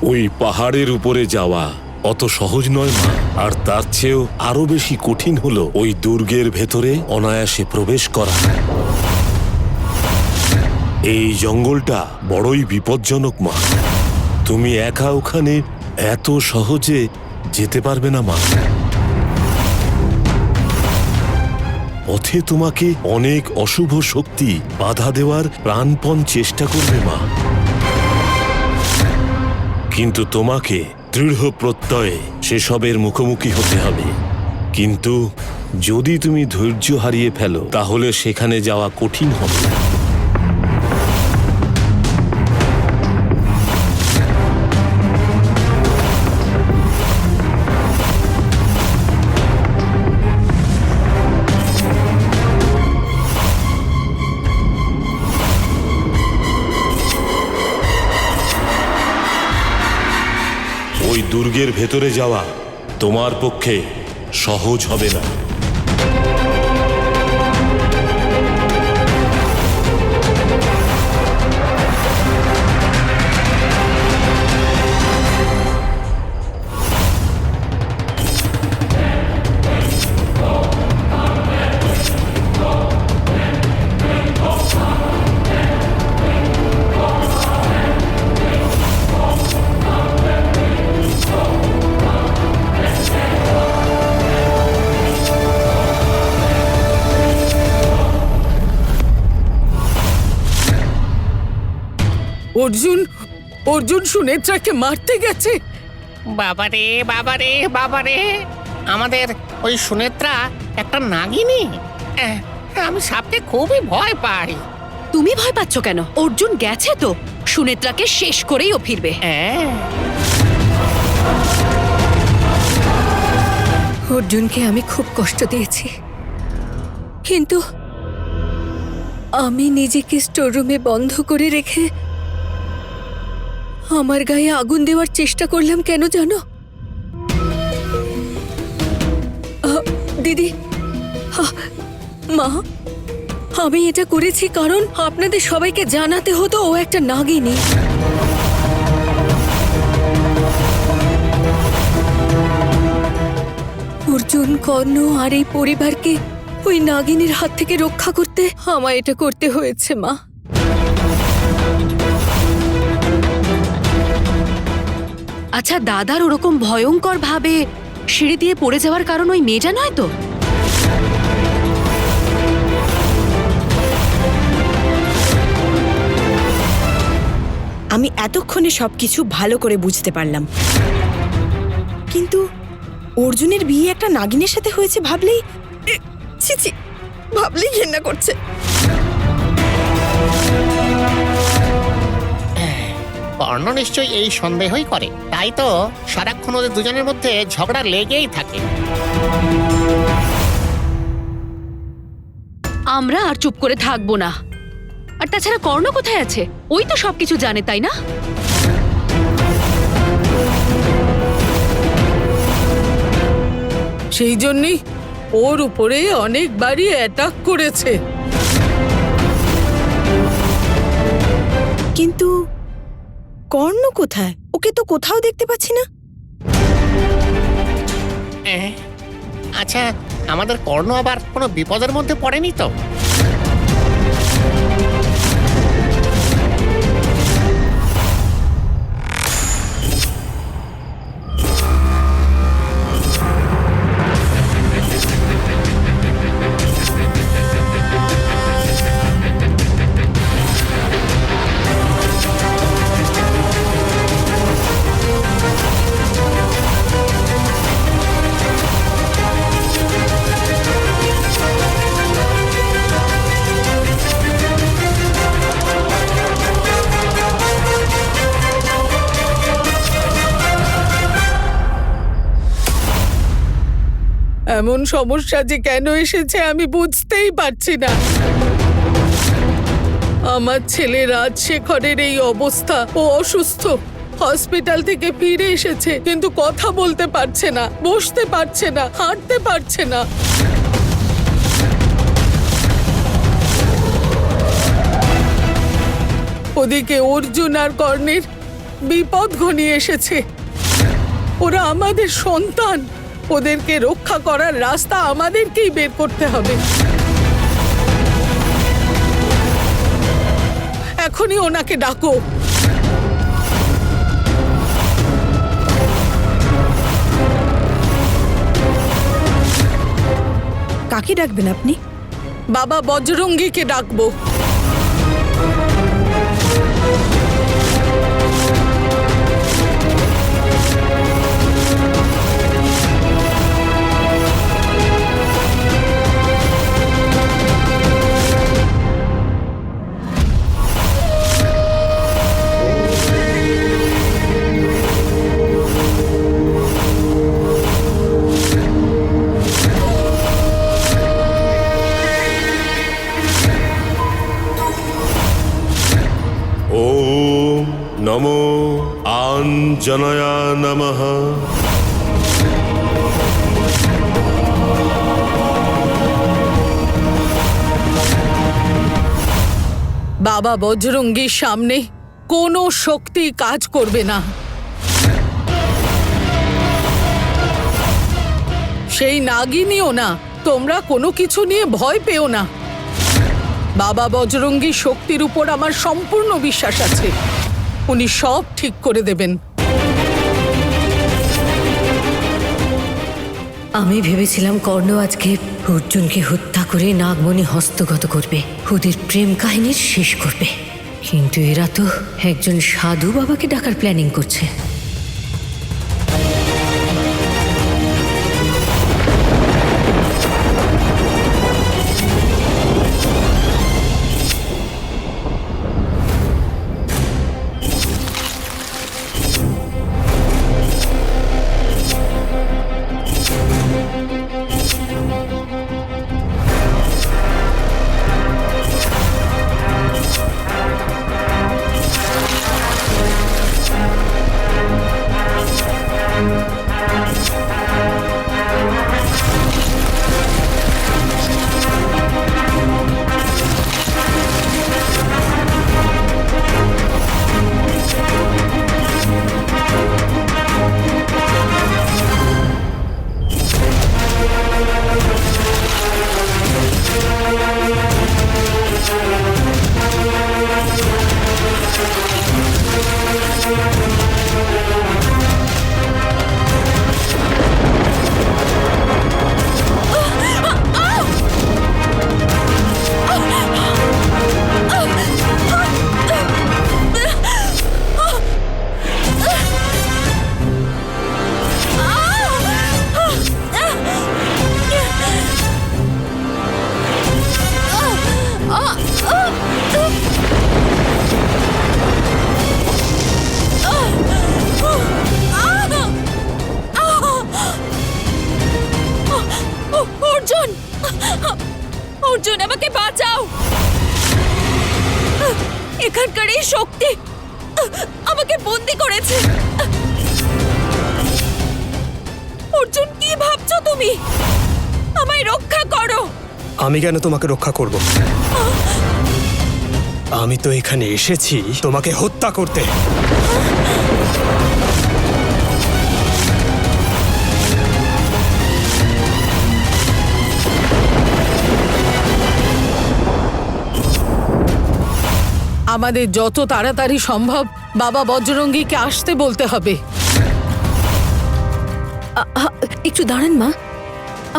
ওই পাহাড়ের উপরে যাওয়া অত সহজ নয় মা। আর তার চেয়েও আরো বেশি কঠিন হলো ওই দুর্গের ভেতরে অনায়াসে প্রবেশ করা। এই জঙ্গলটা বড়ই বিপজ্জনক মা। তুমি একা ওখানে এত সহজে যেতে পারবে না মা। পথে তোমাকে অনেক অশুভ শক্তি বাধা দেওয়ার প্রাণপণ চেষ্টা করবে মা। কিন্তু তোমাকে দৃঢ় প্রত্যয়ে সেসবের মুখোমুখি হতে হবে। কিন্তু যদি তুমি ধৈর্য হারিয়ে ফেলো তাহলে সেখানে যাওয়া কঠিন হবে। ওই দুর্গের ভেতরে যাওয়া তোমার পক্ষে সহজ হবে না। অর্জুন অর্জুন সুনেত্রাকে মারতে গেছে। বাবারে বাবারে বাবারে, আমাদের ওই সুনেত্রা একটা নাগিনী। আমি সাপকে খুবই ভয় পাই। তুমি ভয় পাচ্ছ কেন? অর্জুন গেছে তো, সুনেত্রাকে শেষ করেই ও ফিরবে। অর্জুনকে আমি খুব কষ্ট দিয়েছি, কিন্তু আমি নিজেকে স্টোররুমে বন্ধ করে রেখে আমার গায়ে আগুন দেওয়ার চেষ্টা করলাম। কেন জানো দিদি, মা, আমি এটা করেছি কারণ আপনাদের সবাইকে জানাতে হতো ও একটা নাগিনী। অর্জুন, কর্ণ আর এই পরিবারকে ওই নাগিনীর হাত থেকে রক্ষা করতে আমায় এটা করতে হয়েছে মা। আচ্ছা, দাদার ওরকম ভয়ঙ্কর ভাবে সিঁড়ি দিয়ে পড়ে যাওয়ার কারণ ওই মেয়েটা নয় তো? আমি এতক্ষণে সবকিছু ভালো করে বুঝতে পারলাম, কিন্তু অর্জুনের বিয়ে একটা নাগিনের সাথে হয়েছে ভাবলেই ছি, ভাবলেই ঘেন্না করছে। কর্ণ নিশ্চয়ই এই সন্দেহই করে, তাই তো সারাক্ষণ ওদের দুজনের মধ্যে ঝগড়া লেগেই থাকে। আমরা আর চুপ করে থাকবো না। আর তাছাড়া কর্ণ কোথায় আছে? ওই তো সবকিছু জানে, তাই না? সেই জন্যই ওর উপরে অনেকবারই অ্যাটাক করেছে। কিন্তু কর্ণ কোথায়? ওকে তো কোথাও দেখতে পাচ্ছি না। আচ্ছা, আমাদের কর্ণ আবার কোনো বিপদের মধ্যে পড়েনি তো? এমন সমস্যা যে কেন এসেছে আমি বুঝতেই পারছি না। আমার ছেলে রাজশেখরের এই অবস্থা, ও অসুস্থ, হসপিটাল থেকে ফিরে এসেছে, কিন্তু কথা বলতে পারছে না, বসতে পারছে না, হাঁটতে পারছে না। ওদিকে অর্জুন আর কর্ণের বিপদ ঘনিয়ে এসেছে। ওরা আমাদের সন্তান, ওদেরকে রক্ষা করার রাস্তা আমাদেরকেই বের করতে হবে। এখনই ওনাকে ডাকো। কাকে ডাকবেন আপনি? বাবা বজরঙ্গীকে ডাকবো। ওম নমো আঞ্জনায় নমঃ। বাবা বজরঙ্গীর সামনে কোনো শক্তি কাজ করবে না। সেই নাগিনীও না, তোমরা কোনো কিছু নিয়ে ভয় পেও না। বাবা বজরঙ্গীর শক্তির উপর আমার সম্পূর্ণ বিশ্বাস আছে, উনি সব ঠিক করে দেবেন। আমি ভেবেছিলাম কর্ণ আজকে অর্জুনকে হত্যা করে নাগমণি হস্তগত করবে, ওদের প্রেম কাহিনীর শেষ করবে। কিন্তু এরা তো একজন সাধু বাবাকে ডাকার প্ল্যানিং করছে। অর্জুন, অর্জুন আমাকে বাঁচাও। এখানকার এই শক্তি আমাকে বন্দি করেছে। অর্জুন, কি ভাবছো তুমি? আমায় রক্ষা করো। আমি কেন তোমাকে রক্ষা করব? আমি তো এখানে এসেছি তোমাকে হত্যা করতে। আমাদের যত তাড়াতাড়ি সম্ভব বাবা বজরঙ্গীকে আসতে বলতে হবে। একটু দাঁড়ান মা,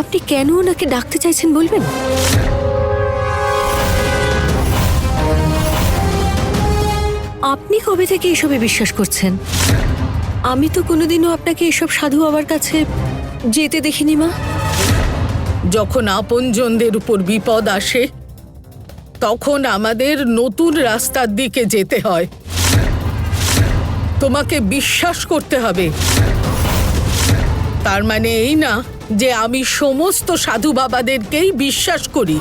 আপনি কেন ওনাকে ডাকতে চাইছেন বলবেন? আপনি কবে থেকে এসবে বিশ্বাস করছেন? আমি তো কোনোদিনও আপনাকে এসব সাধু বাবার কাছে যেতে দেখিনি মা। যখন আপনজনদের উপর বিপদ আসে তখন আমাদের নতুন রাস্তার দিকে যেতে হয়। তোমাকে বিশ্বাস করতে হবে। তার মানে এই না যে আমি সমস্ত সাধু বাবাদেরকেই বিশ্বাস করি,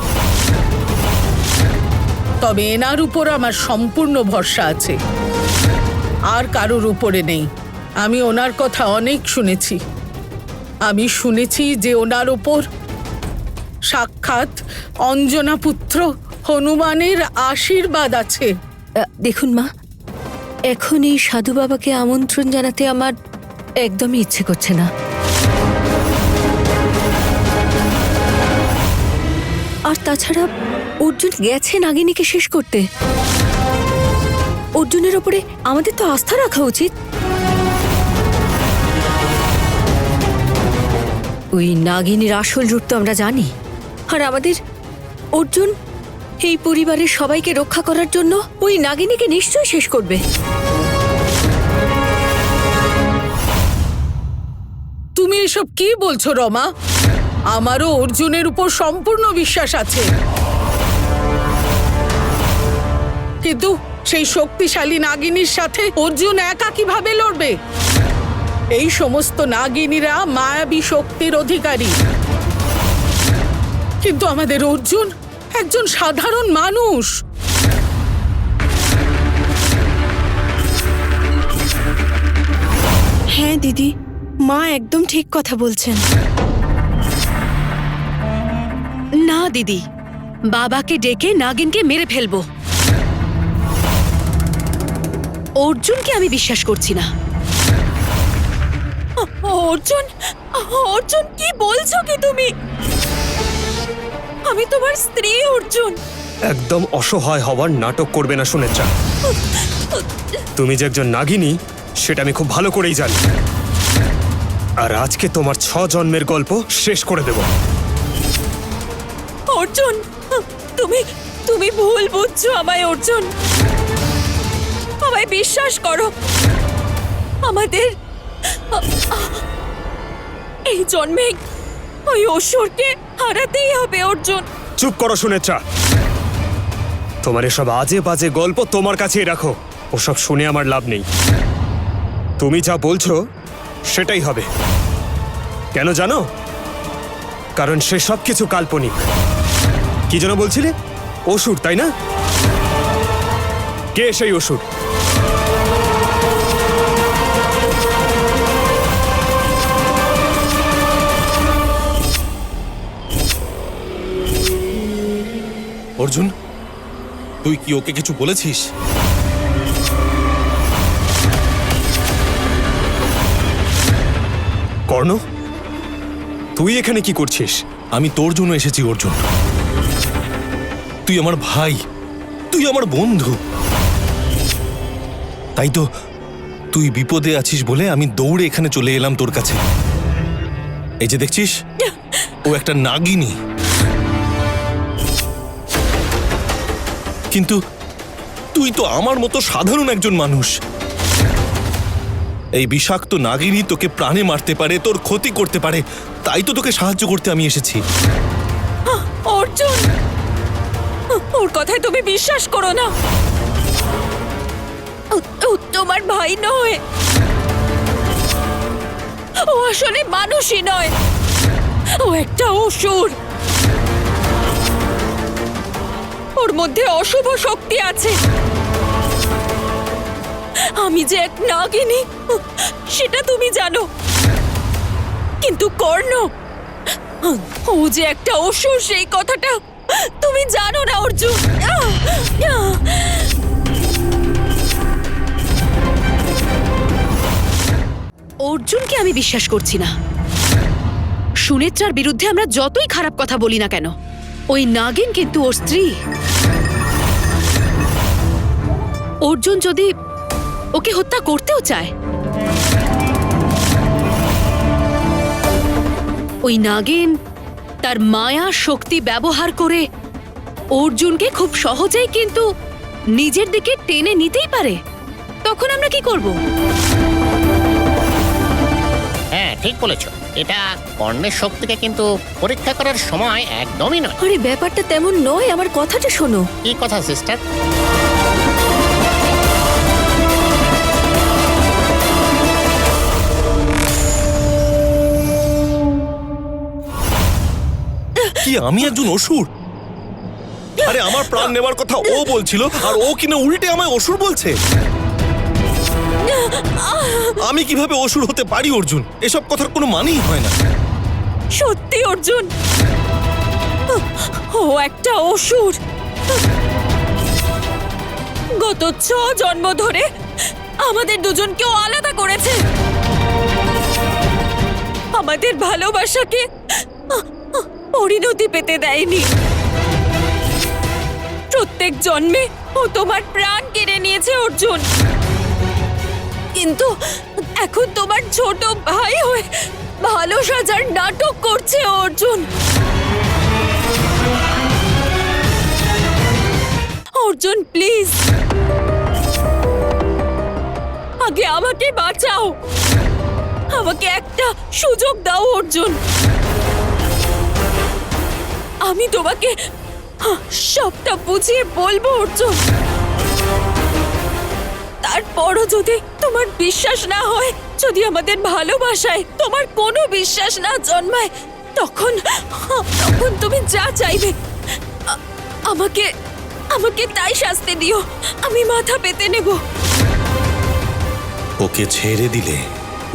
তবে এনার উপর আমার সম্পূর্ণ ভরসা আছে, আর কারোর উপরে নেই। আমি ওনার কথা অনেক শুনেছি। আমি শুনেছি যে ওনার উপর সাক্ষাৎ অঞ্জনা পুত্র হনুমানের আশীর্বাদ আছে। দেখুন মা, এখন এই সাধু বাবাকে আমন্ত্রণ জানাতে আমার একদমই ইচ্ছে করছে না। আর তাছাড়া অর্জুন গেছে নাগিনীকে শেষ করতে। অর্জুনের ওপরে আমাদের তো আস্থা রাখা উচিত। ওই নাগিনীর আসল রূপ তো আমরা জানি, আর আমাদের অর্জুন এই পরিবারের সবাইকে রক্ষা করার জন্য ওই নাগিনীকে নিশ্চয়ই শেষ করবে। তুমি এসব কি বলছো রমা? আমারও অর্জুনের উপর সম্পূর্ণ বিশ্বাস আছে, কিন্তু সেই শক্তিশালী নাগিনীর সাথে অর্জুন একা কিভাবে লড়বে? এই সমস্ত নাগিনীরা মায়াবী শক্তির অধিকারী, কিন্তু আমাদের অর্জুন একজন সাধারণ মানুষ। হ্যাঁ দিদি, মা একদম ঠিক কথা বলছেন। না দিদি, বাবাকে ডেকে নাগিনকে মেরে ফেলবো। অর্জুনকে আমি বিশ্বাস করছি না। অর্জুন, অর্জুন কি বলছো কি তুমি? আমি তোমার স্ত্রী অর্জুন। একদম অসহায় হওয়ার নাটক করবে না সুনেত্রা। তুমি যে একজন নাগিনী সেটা আমি খুব ভালো করেই জানি, আর আজকে তোমার 6 জন্মের গল্প শেষ করে দেব। অর্জুন, তুমি তুমি ভুল বুঝছো আমায় অর্জুন। আমায় বিশ্বাস করো, আমাদের এই জন্মে ওই অসুরকে হারাতেই হবে অর্জুন। চুপ করো সুনেত্রা, তোমার এসব আজে বাজে গল্প তোমার কাছেই রাখো। ওসব শুনে আমার লাভ নেই। তুমি যা বলছো সেটাই হবে। কেন জানো? কারণ সে সব কিছু কাল্পনিক। কি যেন বলছিলে? অসুর, তাই না? কে সেই অসুর? অর্জুন, তুই কি ওকে কিছু বলেছিস? কর্ণ, তুই এখানে কি করছিস? আমি তোর জন্য এসেছি অর্জুন। তুই আমার ভাই, তুই আমার বন্ধু। তাই তো তুই বিপদে আছিস বলে আমি দৌড়ে এখানে চলে এলাম তোর কাছে। এই যে দেখছিস, ও একটা নাগিনী, কিন্তু তুই তো আমার মতো সাধারণ একজন মানুষ। এই বিষাক্ত নাগিনী তোকে প্রাণে মারতে পারে, তোর ক্ষতি করতে পারে, তাই তো তোকে সাহায্য করতে আমি এসেছি। অর্জুন, ওর কথায় তুমি বিশ্বাস করো না। ও তোমার ভাই নয়, ও আসলে মানুষই নয়, ও একটা অসুর। ওর মধ্যে অশুভ শক্তি আছে। আমি যে এক নাগিনী সেটা তুমি জানো, কিন্তু কর্ণ, ও যে একটা অসুর সেই কথাটা তুমি জানো না অর্জুন। অর্জুনকে আমি বিশ্বাস করছি না। সুনেত্রার বিরুদ্ধে আমরা যতই খারাপ কথা বলি না কেন, ওই নাগিন কিন্তু ওর স্ত্রী। অর্জুন যদি ওকে হত্যা করতেও চায়, ওই নাগিন তার মায়া শক্তি ব্যবহার করে অর্জুনকে খুব সহজেই কিন্তু নিজের দিকে টেনে নিতেই পারে। তখন আমরা কি করব? হ্যাঁ, ঠিক বলেছ। এটা কর্ণের শক্তিকে কিন্তু পরীক্ষা করার সময় একদমই নয়। আরে ব্যাপারটা তেমন নয়, আমার কথাটা শোনো। কি কথা সিস্টার? কি আমি একজন অসুর? আরে আমার প্রাণ নেবার কথা ও বলছিল, আর ও কিনা উল্টে আমায় অসুর বলছে। আমি কিভাবে অসুর হতে পারি অর্জুন? এসব কথার কোনো মানেই হয় না। সত্যি অর্জুন, ও একটা অসুর। গত 6 জন্ম ধরে আমাদের দুজনকেও আলাদা করেছে। আমাদের ভালোবাসাকে পরিণতি পেতে দেয়নি। প্রত্যেক জন্মে ও তোমার প্রাণ কেড়ে নিয়েছে অর্জুন, কিন্তু এখন তোমার ছোট ভাই হয়ে ভালো সাজার নাটক করছে অর্জুন। অর্জুন প্লিজ, আগে আমাকে বাঁচাও, আমাকে একটা সুযোগ দাও অর্জুন। আমি তোমাকে সবটা বুঝিয়ে বলবো অর্জুন। তারপরও যদি তোমার বিশ্বাস না হয়, যদি আমাদের ভালোবাসায় তোমার কোনো বিশ্বাস না জন্মায়, তখন তুমি যা চাইবে আমাকে আমাকে তাই শাস্তি দিও, আমি মাথা পেতে নেব। ওকে ছেড়ে দিলে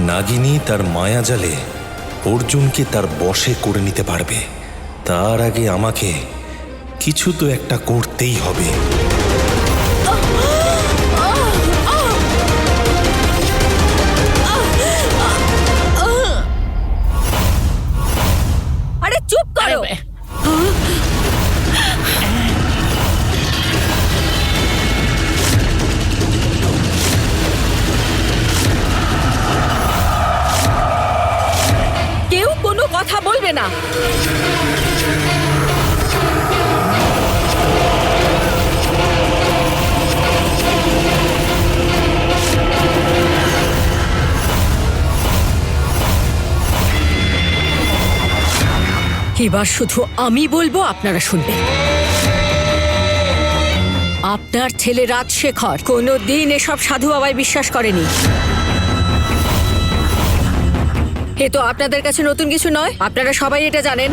নাগিনী তার মায়াজালে অর্জুনকে তার বশে করে নিতে পারবে। তার আগে আমাকে কিছু তো একটা করতেই হবে। আরে চুপ করো। কেউ কোনো কথা বলবে না। এবার শুধু আমি বলবো, আপনারা শুনবেন। আপনার ছেলে রাজশেখর কোনোদিন এসব সাধু বাবায় বিশ্বাস করেনি। এ তো আপনাদের কাছে নতুন কিছু নয়, আপনারা সবাই এটা জানেন।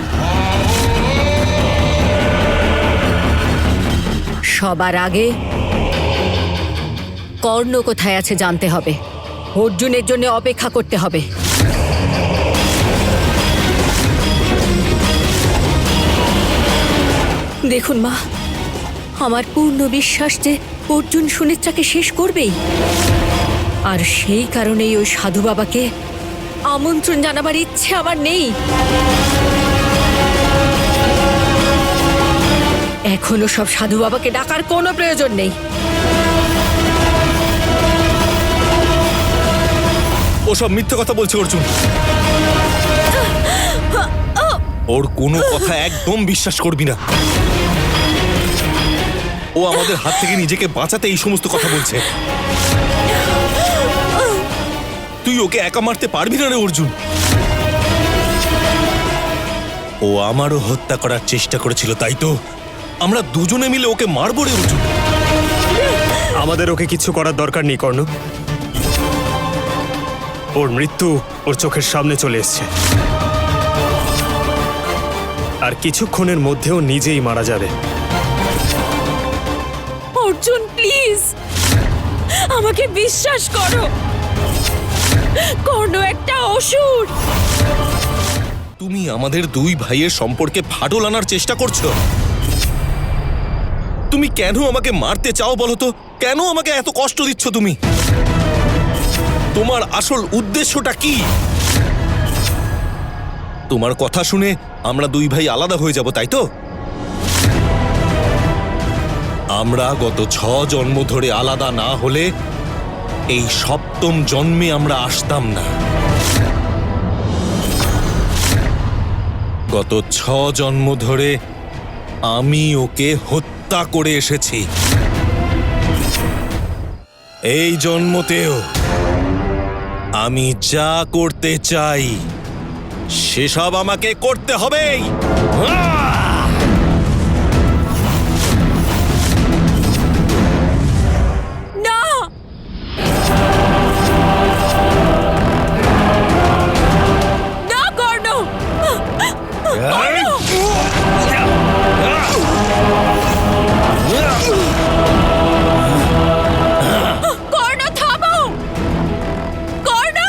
সবার আগে কর্ণ কোথায় আছে জানতে হবে। অর্জুনের জন্য অপেক্ষা করতে হবে। দেখুন মা, আমার পূর্ণ বিশ্বাস যে অর্জুন সুনেত্রাকে শেষ করবেই, আর সেই কারণেই ওই সাধু বাবাকে আমন্ত্রণ জানাবার ইচ্ছে আমার নেই। এখনো সব সাধু বাবাকে ডাকার কোনো প্রয়োজন নেই। ওসব মিথ্যে কথা বলছে অর্জুন। ওর কোনো কথা একদম বিশ্বাস করবি না। ও আমাদের হাত থেকে নিজেকে বাঁচাতে এই সমস্ত কথা বলছে। তুই ওকে একা মারতে পারবি না রে অর্জুন। ও আমারও হত্যা করার চেষ্টা করেছিল, তাই তো আমরা দুজনে মিলে ওকে মারবো রে অর্জুন। আমাদের ওকে কিছু করার দরকার নেই কর্ণ। ওর মৃত্যু ওর চোখের সামনে চলে এসছে, আর কিছুক্ষণের মধ্যেও নিজেই মারা যাবে। অর্জুন প্লিজ, আমাকে বিশ্বাস করো। কর্ণ একটা অসুর। তুমি আমাদের দুই ভাইয়ের সম্পর্কে ফাটল আনার চেষ্টা করছো। তুমি কেন আমাকে মারতে চাও বলো তো? কেন আমাকে এত কষ্ট দিচ্ছ তুমি? তোমার আসল উদ্দেশ্যটা কি? তোমার কথা শুনে আমরা দুই ভাই আলাদা হয়ে যাব, তাই তো? আমরা গত 6 জন্ম ধরে আলাদা না হলে এই 7ম জন্মে আমরা আসতাম না। গত 6 জন্ম ধরে আমি ওকে হত্যা করে এসেছি। এই জন্মতেও আমি যা করতে চাই সেসব আমাকে করতে হবেই। না, না কর্ণ। কর্ণ থামো। কর্ণ,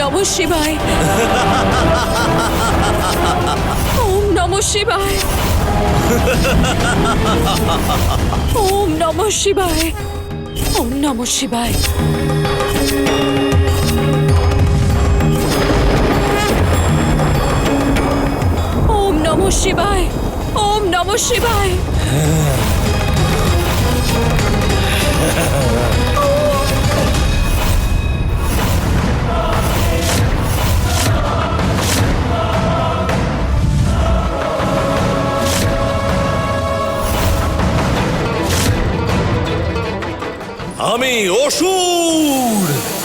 নমঃ শিবায়। ওম নমঃ শিবায়। ওম নমঃ শিবায়। ওম নমঃ শিবায়। ওম নমঃ শিবায়। ওম নমঃ শিবায়। আমি অসুর।